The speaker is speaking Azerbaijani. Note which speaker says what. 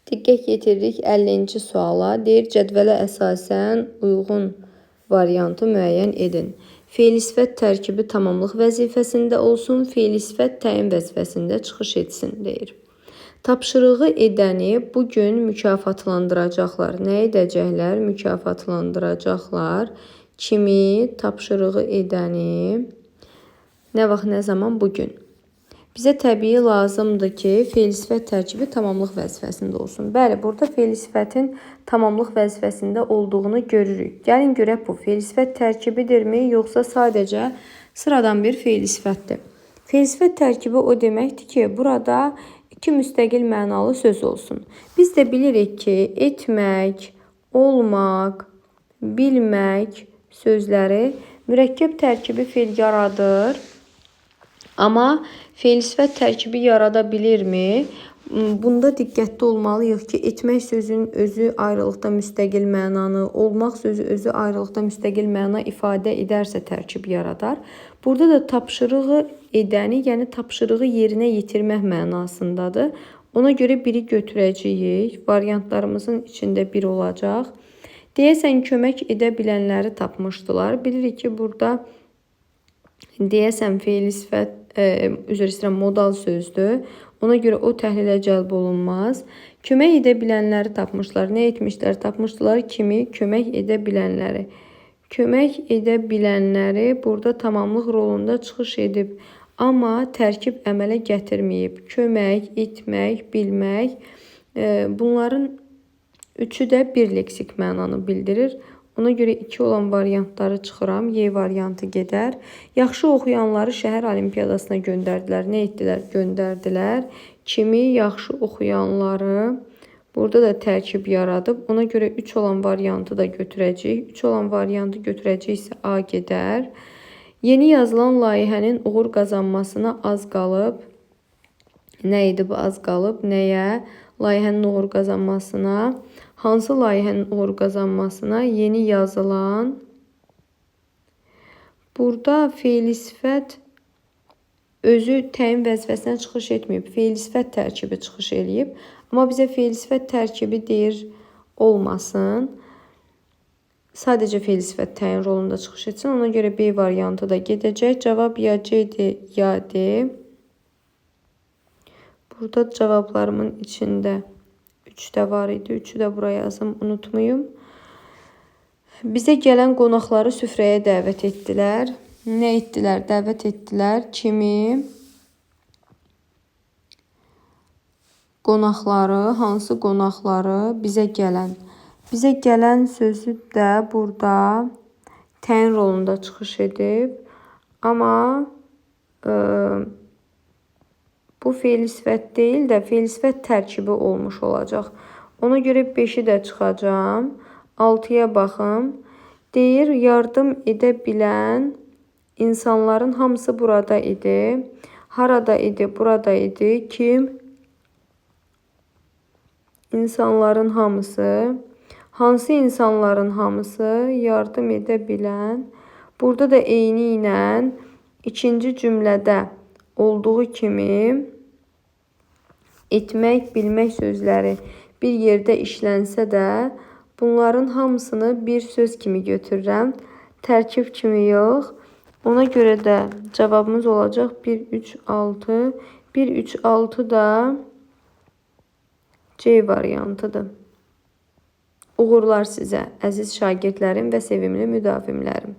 Speaker 1: Diqqət yetiririk 50-ci suala. Deyir, cədvələ əsasən uyğun variantı müəyyən edin. Fe'l sifət tərkibi tamamlıq vəzifəsində olsun, fe'l sifət təyin vəzifəsində çıxış etsin, deyir. Tapşırığı edəni bugün mükafatlandıracaqlar. Nə edəcəklər? Mükafatlandıracaqlar. Kimi? Tapşırığı edəni. Nə vaxt, nə zaman? Bugün. Bizə təbii lazımdır ki, fe'l sifət tərkibi tamamlıq vəzifəsində olsun. Bəli, burada fe'l sifətin tamamlıq vəzifəsində olduğunu görürük. Gəlin görək bu fe'l sifət tərkibidirmi, yoxsa sadəcə sıradan bir fe'l sifətdir. Fe'l sifət tərkibi o deməkdir ki, burada iki müstəqil mənalı söz olsun. Biz də bilirik ki, etmək, olmaq, bilmək sözləri mürəkkəb tərkibi fe'l yaradır. Amma fe'l sifət tərkibi yarada bilirmi? Bunda diqqətli olmalıyıq ki, etmək sözünün özü ayrılıqda müstəqil mənanı, olmaq sözü özü ayrılıqda müstəqil məna ifadə edərsə tərkib yaradar. Burada da tapşırığı edəni, yəni tapşırığı yerinə yetirmək mənasındadır. Ona görə biri götürəcəyik. Variantlarımızın içində bir olacaq. Deyəsən, kömək edə bilənləri tapmışdılar. Bilirik ki, burada deyəsən fe'l sifət modal sözdür. Ona görə o təhlilə cəlb olunmaz. Kömək edə bilənləri tapmışlar. Nə etmişlər? Tapmışdılar kimi kömək edə bilənləri. Kömək edə bilənləri burada tamamlıq rolunda çıxış edib. Amma tərkib əmələ gətirməyib. Kömək, etmək, bilmək. Bunların üçü də bir leksik mənanı bildirir. Ona görə 2 olan variantları çıxıram. Y variantı gedər. Yaxşı oxuyanları şəhər olimpiyadasına göndərdilər. Nə etdilər? Göndərdilər. Kimi? Yaxşı oxuyanları. Burada da tərkib yaradıb. Ona görə 3 olan variantı da götürəcəyik. 3 olan variantı götürəcəksə A gedər. Yeni yazılan layihənin uğur qazanmasına az qalıb. Nə idi bu az qalıb? Nəyə? Layihənin uğur qazanmasına. Hansı layihənin uğur qazanmasına? Yeni yazılan. Burada fe'l sifət özü təyin vəzifəsindən çıxış etməyib. Fe'l sifət tərkibi çıxış eləyib. Amma bizə fe'l sifət tərkibi deyir olmasın. Sadəcə fe'l sifət təyin rolunda çıxış etsin. Ona görə B variantı da gedəcək. Cavab ya C-dir, ya D. Burada cavablarımın içində 3 də var idi. 3'ü də buraya yazım, unutmayım. Bizə gələn qonaqları süfrəyə dəvət etdilər. Nə etdilər? Dəvət etdilər. Kimi? Qonaqları, hansı qonaqları? Bizə gələn. Bizə gələn sözü də burada təyin rolunda çıxış edib. Amma bu fe'l sifət deyil də fe'l sifət tərkibi olmuş olacaq. Ona görə 5'i də çıxacağım. 6'ya baxım. Deyir, yardım edə bilən insanların hamısı burada idi. Harada idi? Burada idi. Kim? İnsanların hamısı. Hansı insanların hamısı? Yardım edə bilən. Burada da eyni ilə ikinci cümlədə olduğu kimi etmək, bilmək sözləri bir yerdə işlənsə də bunların hamısını bir söz kimi götürürəm. Tərkib kimi yox. Ona görə də cavabımız olacaq 1, 3, 6. 1, 3, 6 da C variantıdır. Uğurlar sizə, əziz şagirdlərim və sevimli müdavimlərim.